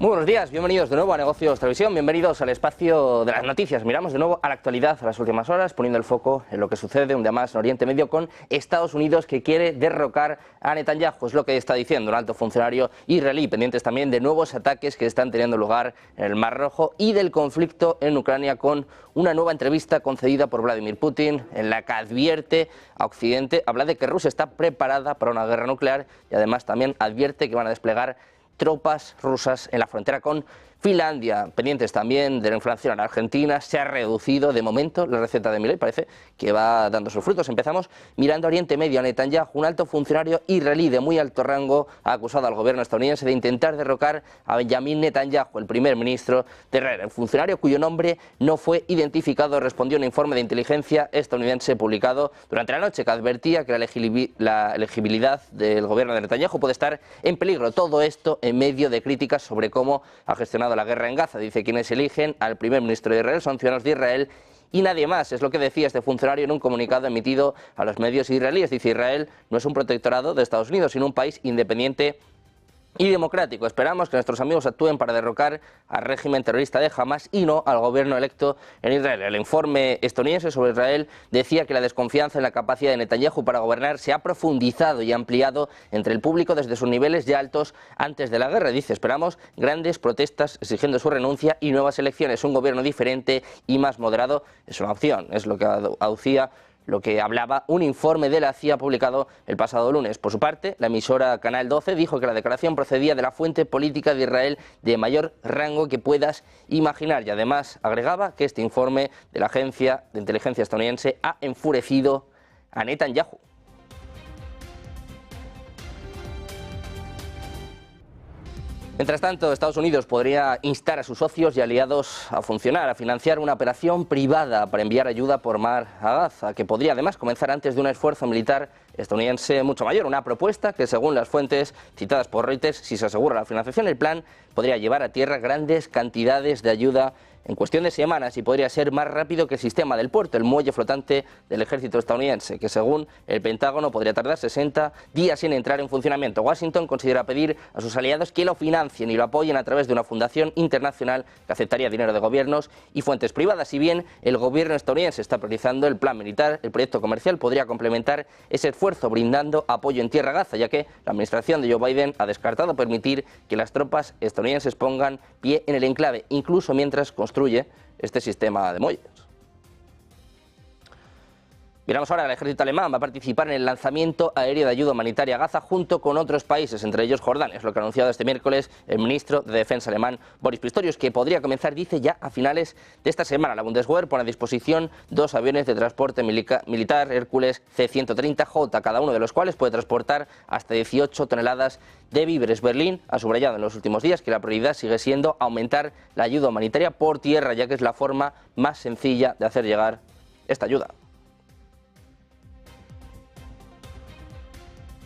Muy buenos días, bienvenidos de nuevo a Negocios Televisión, bienvenidos al espacio de las noticias. Miramos de nuevo a la actualidad, a las últimas horas, poniendo el foco en lo que sucede un día más en Oriente Medio con Estados Unidos, que quiere derrocar a Netanyahu. Es lo que está diciendo un alto funcionario israelí, pendientes también de nuevos ataques que están teniendo lugar en el Mar Rojo y del conflicto en Ucrania, con una nueva entrevista concedida por Vladimir Putin, en la que advierte a Occidente, habla de que Rusia está preparada para una guerra nuclear y además también advierte que van a desplegar tropas rusas en la frontera con Finlandia. Pendientes también de la inflación en Argentina. Se ha reducido de momento la receta de Milei, parece que va dando sus frutos. Empezamos mirando a Oriente Medio. A Netanyahu, un alto funcionario israelí de muy alto rango, ha acusado al gobierno estadounidense de intentar derrocar a Benjamin Netanyahu, el primer ministro de Israel. El funcionario, cuyo nombre no fue identificado, respondió a un informe de inteligencia estadounidense publicado durante la noche, que advertía que la elegibilidad del gobierno de Netanyahu puede estar en peligro. Todo esto en medio de críticas sobre cómo ha gestionado la guerra en Gaza. Dice: quienes eligen al primer ministro de Israel son ciudadanos de Israel y nadie más. Es lo que decía este funcionario en un comunicado emitido a los medios israelíes. Dice: Israel no es un protectorado de Estados Unidos, sino un país independiente y democrático. Esperamos que nuestros amigos actúen para derrocar al régimen terrorista de Hamas y no al gobierno electo en Israel. El informe estadounidense sobre Israel decía que la desconfianza en la capacidad de Netanyahu para gobernar se ha profundizado y ampliado entre el público desde sus niveles ya altos antes de la guerra. Dice: esperamos grandes protestas exigiendo su renuncia y nuevas elecciones. Un gobierno diferente y más moderado es una opción. Es lo que aducía, lo que hablaba un informe de la CIA publicado el pasado lunes. Por su parte, la emisora Canal 12 dijo que la declaración procedía de la fuente política de Israel de mayor rango que puedas imaginar, y además agregaba que este informe de la agencia de inteligencia estadounidense ha enfurecido a Netanyahu. Mientras tanto, Estados Unidos podría instar a sus socios y aliados a funcionar, a financiar una operación privada para enviar ayuda por mar a Gaza, que podría además comenzar antes de un esfuerzo militar estadounidense mucho mayor. Una propuesta que, según las fuentes citadas por Reuters, si se asegura la financiación, el plan podría llevar a tierra grandes cantidades de ayuda en cuestión de semanas y podría ser más rápido que el sistema del puerto, el muelle flotante del ejército estadounidense, que según el Pentágono podría tardar 60 días en entrar en funcionamiento. Washington considera pedir a sus aliados que lo financien y lo apoyen a través de una fundación internacional que aceptaría dinero de gobiernos y fuentes privadas. Si bien el gobierno estadounidense está priorizando el plan militar, el proyecto comercial podría complementar ese esfuerzo brindando apoyo en tierra a Gaza, ya que la administración de Joe Biden ha descartado permitir que las tropas estadounidenses pongan pie en el enclave, incluso mientras construye este sistema de muelles. Miramos ahora al ejército alemán. Va a participar en el lanzamiento aéreo de ayuda humanitaria a Gaza junto con otros países, entre ellos Jordania. Es lo que ha anunciado este miércoles el ministro de Defensa alemán, Boris Pistorius, que podría comenzar, dice, ya a finales de esta semana. La Bundeswehr pone a disposición 2 aviones de transporte militar Hércules C-130J, cada uno de los cuales puede transportar hasta 18 toneladas de víveres. Berlín ha subrayado en los últimos días que la prioridad sigue siendo aumentar la ayuda humanitaria por tierra, ya que es la forma más sencilla de hacer llegar esta ayuda.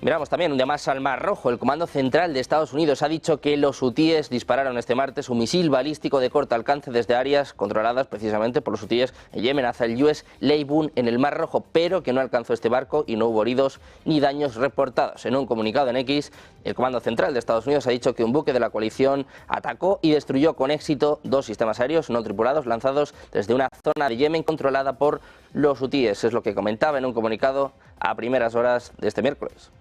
Miramos también un día más al Mar Rojo. El Comando Central de Estados Unidos ha dicho que los hutíes dispararon este martes un misil balístico de corto alcance desde áreas controladas precisamente por los hutíes en Yemen hacia el US Leibun en el Mar Rojo, pero que no alcanzó este barco y no hubo heridos ni daños reportados. En un comunicado en X, el Comando Central de Estados Unidos ha dicho que un buque de la coalición atacó y destruyó con éxito 2 sistemas aéreos no tripulados lanzados desde una zona de Yemen controlada por los hutíes. Es lo que comentaba en un comunicado a primeras horas de este miércoles.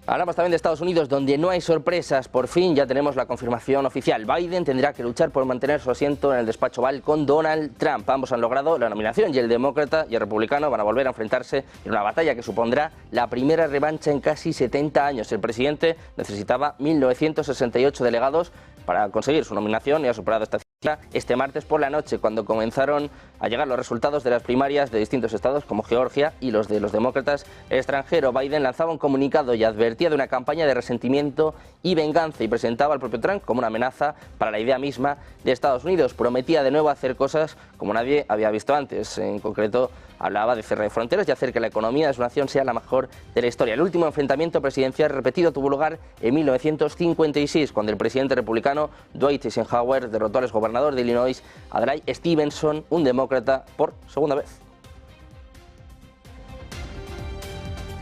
Hablamos también de Estados Unidos, donde no hay sorpresas. Por fin ya tenemos la confirmación oficial. Biden tendrá que luchar por mantener su asiento en el despacho Oval con Donald Trump. Ambos han logrado la nominación y el demócrata y el republicano van a volver a enfrentarse en una batalla que supondrá la primera revancha en casi 70 años. El presidente necesitaba 1.968 delegados para conseguir su nominación y ha superado esta cifra este martes por la noche, cuando comenzaron a llegar los resultados de las primarias de distintos estados como Georgia y los de los demócratas extranjeros. Biden lanzaba un comunicado y advertía de una campaña de resentimiento y venganza y presentaba al propio Trump como una amenaza para la idea misma de Estados Unidos. Prometía de nuevo hacer cosas como nadie había visto antes. En concreto, hablaba de cierre de fronteras y hacer que la economía de su nación sea la mejor de la historia. El último enfrentamiento presidencial repetido tuvo lugar en 1956, cuando el presidente republicano Dwight Eisenhower derrotó al exgobernador de Illinois, Adlai Stevenson, un demócrata, por segunda vez.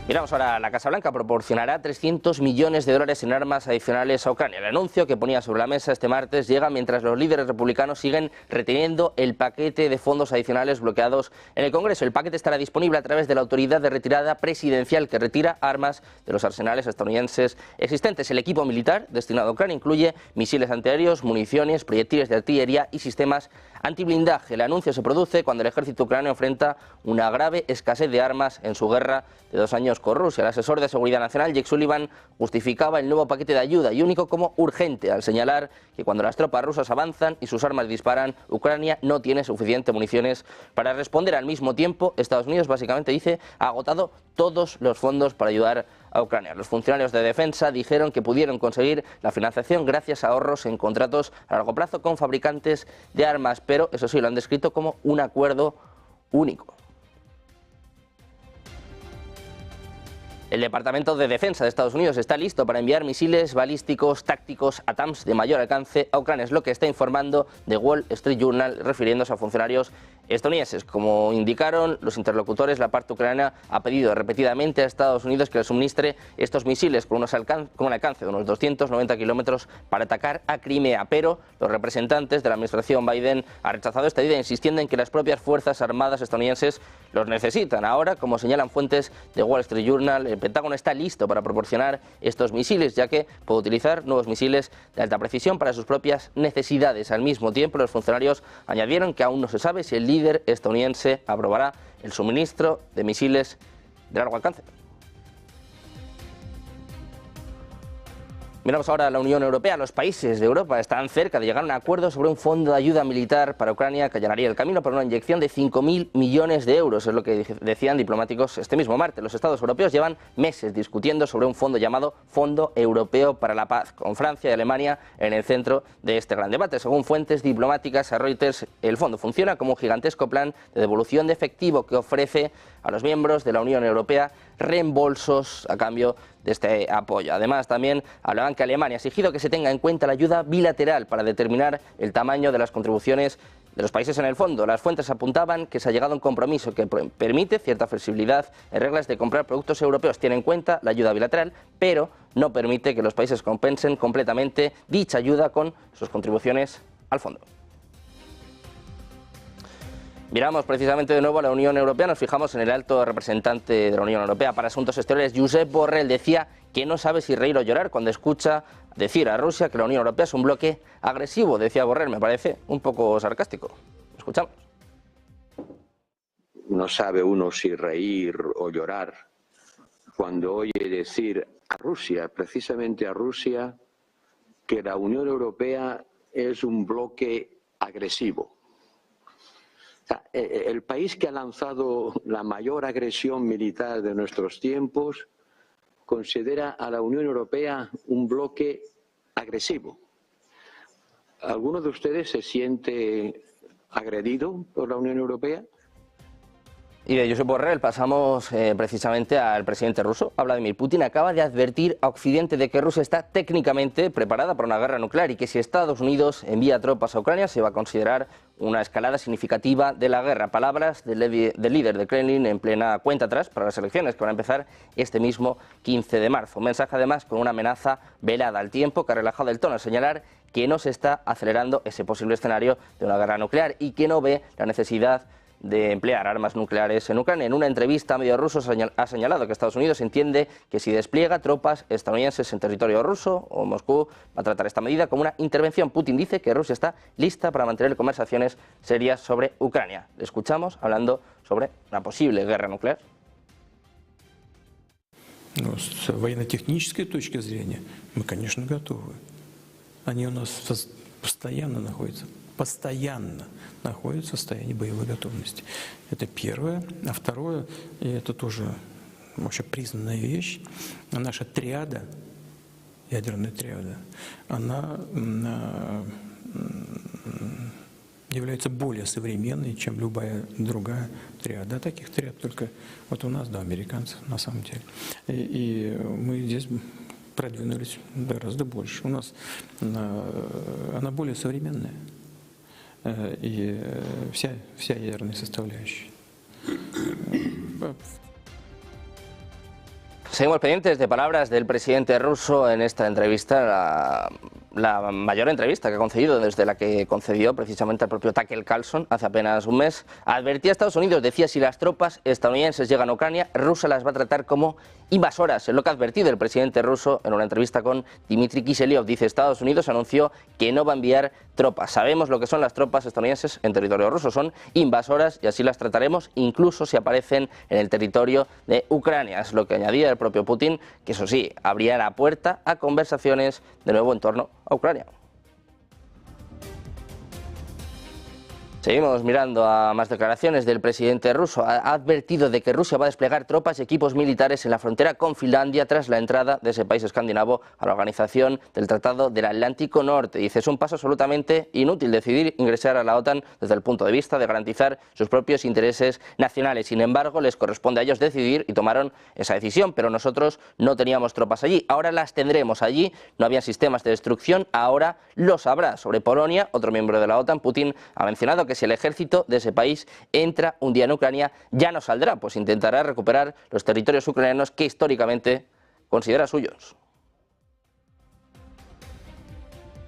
Miramos ahora, la Casa Blanca proporcionará 300 millones de dólares en armas adicionales a Ucrania. El anuncio que ponía sobre la mesa este martes llega mientras los líderes republicanos siguen reteniendo el paquete de fondos adicionales bloqueados en el Congreso. El paquete estará disponible a través de la Autoridad de Retirada Presidencial, que retira armas de los arsenales estadounidenses existentes. El equipo militar destinado a Ucrania incluye misiles antiaéreos, municiones, proyectiles de artillería y sistemas antiblindaje. El anuncio se produce cuando el ejército ucraniano enfrenta una grave escasez de armas en su guerra de 2 años con Rusia. El asesor de Seguridad Nacional, Jake Sullivan, justificaba el nuevo paquete de ayuda y único como urgente, al señalar que cuando las tropas rusas avanzan y sus armas disparan, Ucrania no tiene suficiente municiones para responder. Al mismo tiempo, Estados Unidos básicamente dice ha agotado todos los fondos para ayudar a Ucrania. Los funcionarios de defensa dijeron que pudieron conseguir la financiación gracias a ahorros en contratos a largo plazo con fabricantes de armas, pero eso sí, lo han descrito como un acuerdo único. El Departamento de Defensa de Estados Unidos está listo para enviar misiles balísticos tácticos ATACMS de mayor alcance a Ucrania. Es lo que está informando The Wall Street Journal, refiriéndose a funcionarios estadounidenses. Como indicaron los interlocutores, la parte ucraniana ha pedido repetidamente a Estados Unidos que le suministre estos misiles con un alcance de unos 290 kilómetros para atacar a Crimea. Pero los representantes de la administración Biden han rechazado esta idea, insistiendo en que las propias Fuerzas Armadas estadounidenses los necesitan. Ahora, como señalan fuentes de Wall Street Journal, el Pentágono está listo para proporcionar estos misiles, ya que puede utilizar nuevos misiles de alta precisión para sus propias necesidades. Al mismo tiempo, los funcionarios añadieron que aún no se sabe si el líder estadounidense aprobará el suministro de misiles de largo alcance. Miramos ahora a la Unión Europea. Los países de Europa están cerca de llegar a un acuerdo sobre un fondo de ayuda militar para Ucrania que allanaría el camino para una inyección de 5.000 millones de euros. Es lo que decían diplomáticos este mismo martes. Los Estados europeos llevan meses discutiendo sobre un fondo llamado Fondo Europeo para la Paz, con Francia y Alemania en el centro de este gran debate. Según fuentes diplomáticas a Reuters, el fondo funciona como un gigantesco plan de devolución de efectivo que ofrece a los miembros de la Unión Europea reembolsos a cambio de este apoyo. Además, también hablaban que Alemania ha exigido que se tenga en cuenta la ayuda bilateral para determinar el tamaño de las contribuciones de los países en el fondo. Las fuentes apuntaban que se ha llegado a un compromiso que permite cierta flexibilidad en reglas de comprar productos europeos. Tiene en cuenta la ayuda bilateral, pero no permite que los países compensen completamente dicha ayuda con sus contribuciones al fondo. Miramos precisamente de nuevo a la Unión Europea, nos fijamos en el alto representante de la Unión Europea para Asuntos Exteriores, Josep Borrell, decía que no sabe si reír o llorar cuando escucha decir a Rusia que la Unión Europea es un bloque agresivo. Decía Borrell, me parece un poco sarcástico. Escuchamos. No sabe uno si reír o llorar cuando oye decir a Rusia, precisamente a Rusia, que la Unión Europea es un bloque agresivo. El país que ha lanzado la mayor agresión militar de nuestros tiempos considera a la Unión Europea un bloque agresivo. ¿Alguno de ustedes se siente agredido por la Unión Europea? Y de Josep Borrell pasamos precisamente al presidente ruso. Vladimir Putin acaba de advertir a Occidente de que Rusia está técnicamente preparada para una guerra nuclear y que si Estados Unidos envía tropas a Ucrania se va a considerar una escalada significativa de la guerra. Palabras del líder de Kremlin en plena cuenta atrás para las elecciones que van a empezar este mismo 15 de marzo. Un mensaje además con una amenaza velada al tiempo que ha relajado el tono al señalar que no se está acelerando ese posible escenario de una guerra nuclear y que no ve la necesidad de emplear armas nucleares en Ucrania. En una entrevista a medios rusos ha señalado que Estados Unidos entiende que si despliega tropas estadounidenses en territorio ruso o Moscú va a tratar esta medida como una intervención. Putin dice que Rusia está lista para mantener conversaciones serias sobre Ucrania. Le escuchamos hablando sobre una posible guerra nuclear. С военно-технической точки зрения мы, конечно, готовы. Они у нас постоянно находятся в состоянии боевой готовности. Это первое. А второе, и это тоже вообще признанная вещь, наша триада, ядерная триада, она является более современной, чем любая другая триада. Таких триад только вот у нас, да, американцев на самом деле. И мы здесь продвинулись гораздо больше. У нас она более современная. И вся ядерная составляющая. Seguimos pendientes de palabras del presidente ruso en esta entrevista, la mayor entrevista que ha concedido desde la que concedió precisamente al propio Tucker Carlson hace apenas un mes. Advertía a Estados Unidos, decía, si las tropas estadounidenses llegan a Ucrania, Rusia las va a tratar como invasoras. Es lo que ha advertido el presidente ruso en una entrevista con Dmitry Kiselyov. Dice, Estados Unidos anunció que no va a enviar tropas. Sabemos lo que son las tropas estadounidenses en territorio ruso, son invasoras y así las trataremos incluso si aparecen en el territorio de Ucrania. Es lo que añadía el propio Putin, que eso sí, abría la puerta a conversaciones de nuevo en torno a Ucrania. Seguimos mirando a más declaraciones del presidente ruso. Ha advertido de que Rusia va a desplegar tropas y equipos militares en la frontera con Finlandia tras la entrada de ese país escandinavo a la organización del Tratado del Atlántico Norte. Dice, es un paso absolutamente inútil decidir ingresar a la OTAN desde el punto de vista de garantizar sus propios intereses nacionales. Sin embargo, les corresponde a ellos decidir y tomaron esa decisión, pero nosotros no teníamos tropas allí. Ahora las tendremos allí, no había sistemas de destrucción, ahora los habrá. Sobre Polonia, otro miembro de la OTAN, Putin ha mencionado que si el ejército de ese país entra un día en Ucrania, ya no saldrá, pues intentará recuperar los territorios ucranianos que históricamente considera suyos.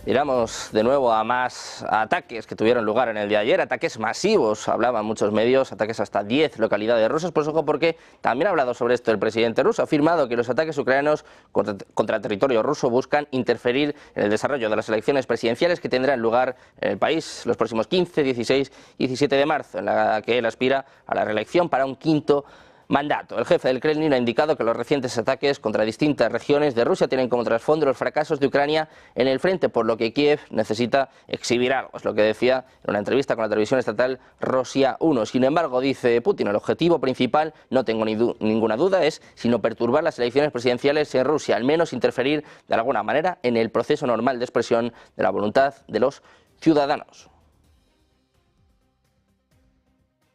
Miramos de nuevo a más ataques que tuvieron lugar en el día de ayer, ataques masivos, hablaban muchos medios, ataques hasta 10 localidades rusas, pues ojo porque también ha hablado sobre esto el presidente ruso, ha afirmado que los ataques ucranianos contra el territorio ruso buscan interferir en el desarrollo de las elecciones presidenciales que tendrán lugar en el país los próximos 15, 16 y 17 de marzo, en la que él aspira a la reelección para un quinto mandato. El jefe del Kremlin ha indicado que los recientes ataques contra distintas regiones de Rusia tienen como trasfondo los fracasos de Ucrania en el frente, por lo que Kiev necesita exhibir algo. Es lo que decía en una entrevista con la televisión estatal Rosia 1. Sin embargo, dice Putin, el objetivo principal, no tengo ninguna duda, es sino perturbar las elecciones presidenciales en Rusia, al menos interferir de alguna manera en el proceso normal de expresión de la voluntad de los ciudadanos.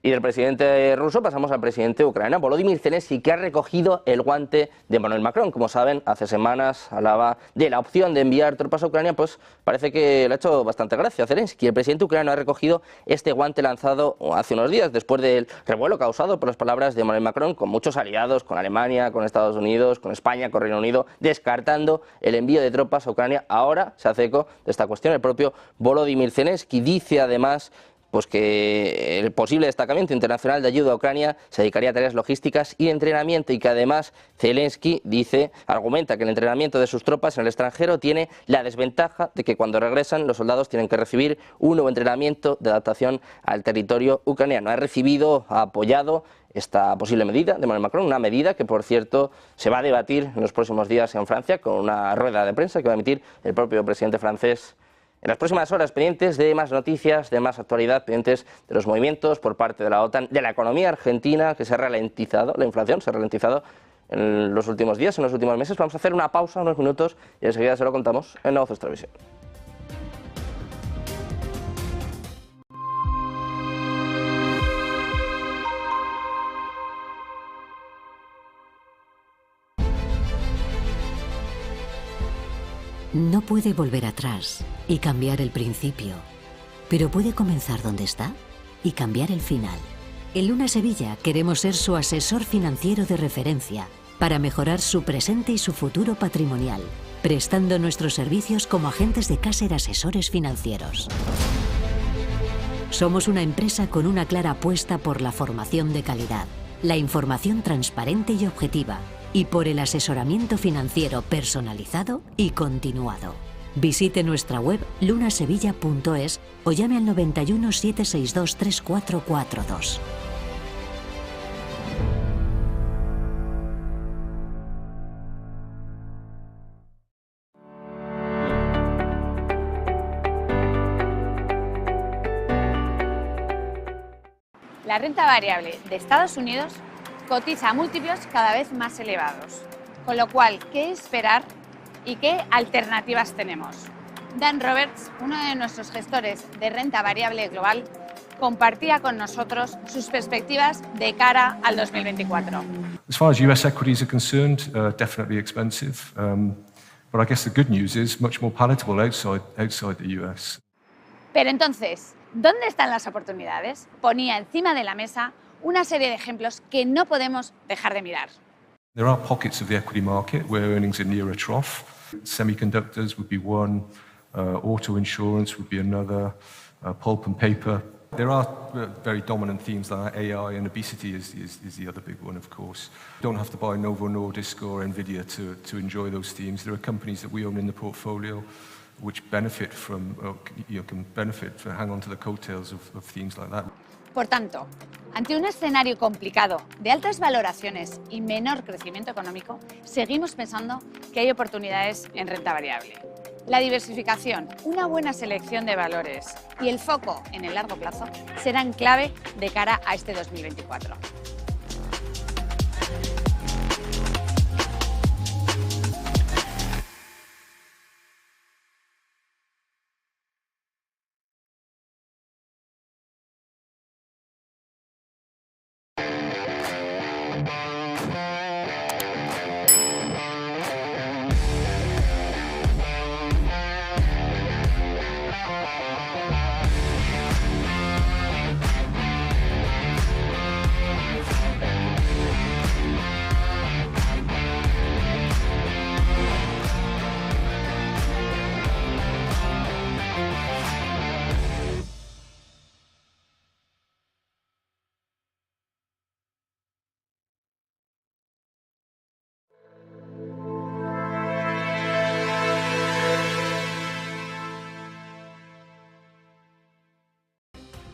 Y del presidente ruso pasamos al presidente ucraniano, Volodymyr Zelensky, que ha recogido el guante de Emmanuel Macron. Como saben, hace semanas hablaba de la opción de enviar tropas a Ucrania, pues parece que le ha hecho bastante gracia a Zelensky. El presidente ucraniano ha recogido este guante lanzado hace unos días, después del revuelo causado por las palabras de Emmanuel Macron, con muchos aliados, con Alemania, con Estados Unidos, con España, con Reino Unido, descartando el envío de tropas a Ucrania. Ahora se hace eco de esta cuestión el propio Volodymyr Zelensky. Dice además pues que el posible destacamento internacional de ayuda a Ucrania se dedicaría a tareas logísticas y de entrenamiento, y que además Zelensky argumenta que el entrenamiento de sus tropas en el extranjero tiene la desventaja de que cuando regresan los soldados tienen que recibir un nuevo entrenamiento de adaptación al territorio ucraniano. Ha apoyado esta posible medida de Emmanuel Macron, una medida que, por cierto, se va a debatir en los próximos días en Francia con una rueda de prensa que va a emitir el propio presidente francés. En las próximas horas, pendientes de más noticias, de más actualidad, pendientes de los movimientos por parte de la OTAN, de la economía argentina, que se ha ralentizado, la inflación se ha ralentizado en los últimos días, en los últimos meses. Vamos a hacer una pausa, unos minutos, y enseguida se lo contamos en Negocios Televisión. No puede volver atrás y cambiar el principio, pero puede comenzar donde está y cambiar el final. En Luna Sevilla queremos ser su asesor financiero de referencia para mejorar su presente y su futuro patrimonial, prestando nuestros servicios como agentes de Caser Asesores Financieros. Somos una empresa con una clara apuesta por la formación de calidad, la información transparente y objetiva, y por el asesoramiento financiero personalizado y continuado. Visite nuestra web lunasevilla.es o llame al 91 762 3442. La renta variable de Estados Unidos cotiza a múltiplos cada vez más elevados. Con lo cual, ¿qué esperar y qué alternativas tenemos? Dan Roberts, uno de nuestros gestores de renta variable global, compartía con nosotros sus perspectivas de cara al 2024. As far as US equities are concerned, definitely expensive. But I guess the good news is much more palatable outside the US. Pero entonces, ¿dónde están las oportunidades? Ponía encima de la mesa una serie de ejemplos que no podemos dejar de mirar. There are pockets of the equity market where earnings are near a trough. Semiconductors would be one, auto insurance would be another, pulp and paper. There are very dominant themes like AI, and obesity is the other big one, of course. You don't have to buy Novo Nordisk or Nvidia to enjoy those themes. There are companies that we own in the portfolio which benefit from, hang on to the coattails of themes like that. Por tanto, ante un escenario complicado de altas valoraciones y menor crecimiento económico, seguimos pensando que hay oportunidades en renta variable. La diversificación, una buena selección de valores y el foco en el largo plazo serán clave de cara a este 2024.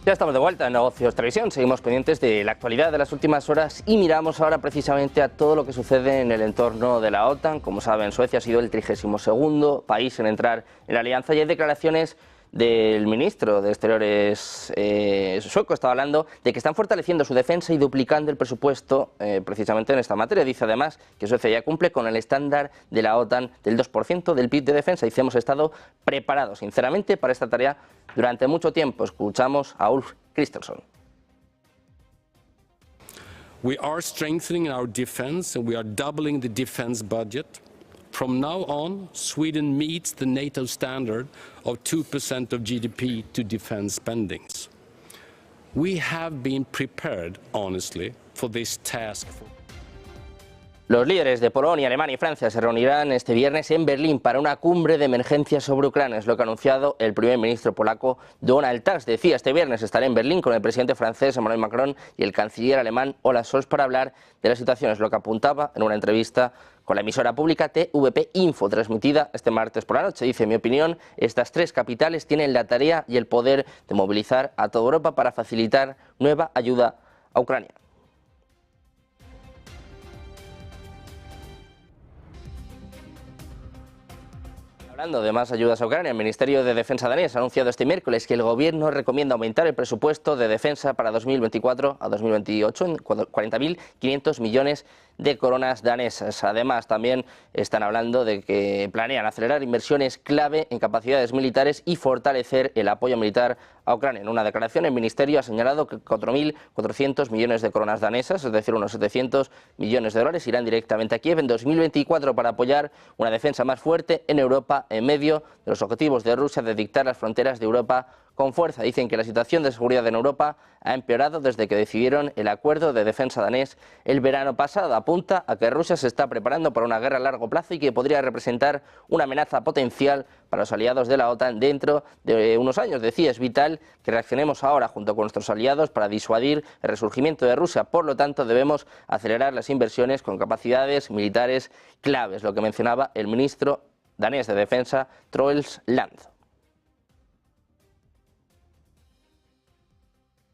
Ya estamos de vuelta en Negocios Televisión, seguimos pendientes de la actualidad de las últimas horas y miramos ahora precisamente a todo lo que sucede en el entorno de la OTAN. Como saben, Suecia ha sido el 32º país en entrar en la alianza y hay declaraciones del ministro de Exteriores sueco. Estaba hablando de que están fortaleciendo su defensa y duplicando el presupuesto precisamente en esta materia. Dice además que Suecia ya cumple con el estándar de la OTAN del 2% del PIB de defensa. Dice, hemos estado preparados sinceramente para esta tarea durante mucho tiempo. Escuchamos a Ulf Kristersson. We are strengthening our defense and we are doubling the defense budget. From now on, Sweden meets the NATO standard of 2% of GDP to defense spendings. We have been prepared, honestly, for this task. Los líderes de Polonia, Alemania y Francia se reunirán este viernes en Berlín para una cumbre de emergencia sobre Ucrania. Es lo que ha anunciado el primer ministro polaco Donald Tusk. Decía, este viernes estaré en Berlín con el presidente francés Emmanuel Macron y el canciller alemán Olaf Scholz para hablar de la situación. Es lo que apuntaba en una entrevista con la emisora pública TVP Info, transmitida este martes por la noche. Dice, en mi opinión, estas tres capitales tienen la tarea y el poder de movilizar a toda Europa para facilitar nueva ayuda a Ucrania. Hablando de más ayudas a Ucrania, el Ministerio de Defensa danés ha anunciado este miércoles que el gobierno recomienda aumentar el presupuesto de defensa para 2024 a 2028 en 40.500 millones de coronas danesas. Además, también están hablando de que planean acelerar inversiones clave en capacidades militares y fortalecer el apoyo militar a Ucrania. En una declaración, el Ministerio ha señalado que 4.400 millones de coronas danesas, es decir, unos 700 millones de dólares, irán directamente a Kiev en 2024 para apoyar una defensa más fuerte en Europa en medio de los objetivos de Rusia de dictar las fronteras de Europa con fuerza. Dicen que la situación de seguridad en Europa ha empeorado desde que decidieron el acuerdo de defensa danés el verano pasado. Apunta a que Rusia se está preparando para una guerra a largo plazo y que podría representar una amenaza potencial para los aliados de la OTAN dentro de unos años. Decía, es vital que reaccionemos ahora junto con nuestros aliados para disuadir el resurgimiento de Rusia. Por lo tanto, debemos acelerar las inversiones con capacidades militares claves, lo que mencionaba el ministro danés de Defensa, Troels Lund.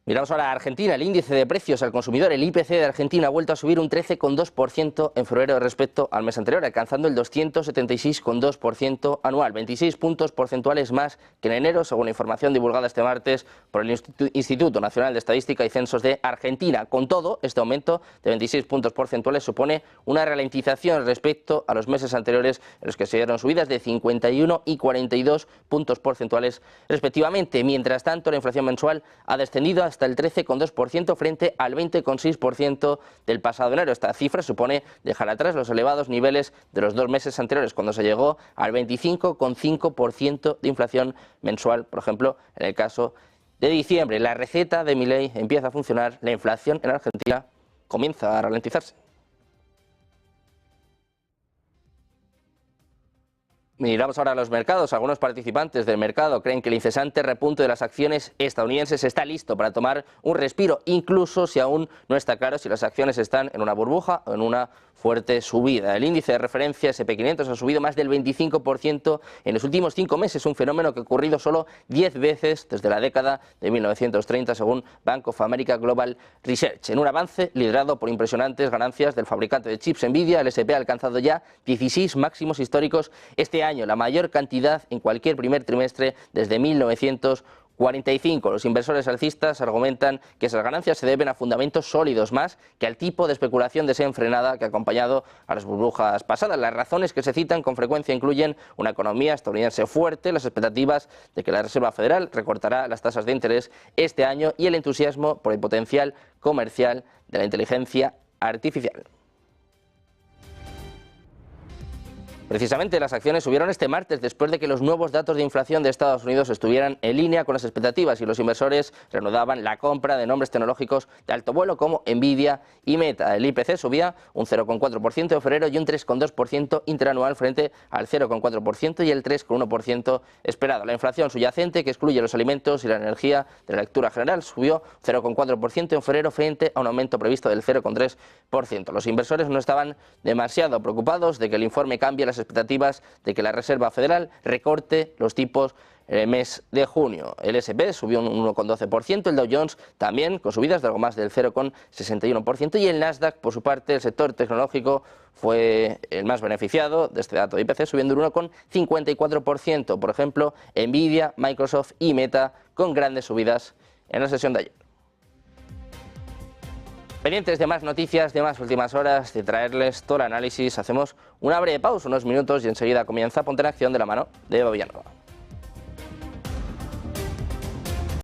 Miramos ahora a Argentina. El índice de precios al consumidor, el IPC de Argentina, ha vuelto a subir un 13,2% en febrero respecto al mes anterior, alcanzando el 276,2% anual, 26 puntos porcentuales más que en enero, según la información divulgada este martes por el Instituto Nacional de Estadística y Censos de Argentina. Con todo, este aumento de 26 puntos porcentuales supone una ralentización respecto a los meses anteriores, en los que se dieron subidas de 51 y 42 puntos porcentuales respectivamente. Mientras tanto, la inflación mensual ha descendido hasta el 13,2% frente al 20,6% del pasado enero. Esta cifra supone dejar atrás los elevados niveles de los 2 meses anteriores, cuando se llegó al 25,5% de inflación mensual, por ejemplo, en el caso de diciembre. La receta de Milei empieza a funcionar, la inflación en Argentina comienza a ralentizarse. Miramos ahora a los mercados. Algunos participantes del mercado creen que el incesante repunte de las acciones estadounidenses está listo para tomar un respiro, incluso si aún no está claro si las acciones están en una burbuja o en una fuerte subida. El índice de referencia SP500 ha subido más del 25% en los últimos 5 meses, un fenómeno que ha ocurrido solo 10 veces desde la década de 1930, según Bank of America Global Research. En un avance liderado por impresionantes ganancias del fabricante de chips Nvidia, el SP ha alcanzado ya 16 máximos históricos este año, la mayor cantidad en cualquier primer trimestre desde 1945. Los inversores alcistas argumentan que esas ganancias se deben a fundamentos sólidos más que al tipo de especulación desenfrenada que ha acompañado a las burbujas pasadas. Las razones que se citan con frecuencia incluyen una economía estadounidense fuerte, las expectativas de que la Reserva Federal recortará las tasas de interés este año y el entusiasmo por el potencial comercial de la inteligencia artificial. Precisamente las acciones subieron este martes después de que los nuevos datos de inflación de Estados Unidos estuvieran en línea con las expectativas y los inversores reanudaban la compra de nombres tecnológicos de alto vuelo como Nvidia y Meta. El IPC subía un 0,4% en febrero y un 3,2% interanual frente al 0,4% y el 3,1% esperado. La inflación subyacente, que excluye los alimentos y la energía de la lectura general, subió 0,4% en febrero frente a un aumento previsto del 0,3%. Los inversores no estaban demasiado preocupados de que el informe cambie las expectativas de que la Reserva Federal recorte los tipos en el mes de junio. El S&P subió un 1,12%, el Dow Jones también con subidas de algo más del 0,61% y el Nasdaq, por su parte, el sector tecnológico fue el más beneficiado de este dato de IPC, subiendo un 1,54%. Por ejemplo, Nvidia, Microsoft y Meta con grandes subidas en la sesión de ayer. Pendientes de más noticias, de más últimas horas, de traerles todo el análisis, hacemos una breve pausa, unos minutos y enseguida comienza Ponte en Acción de la mano de Eva Villanova.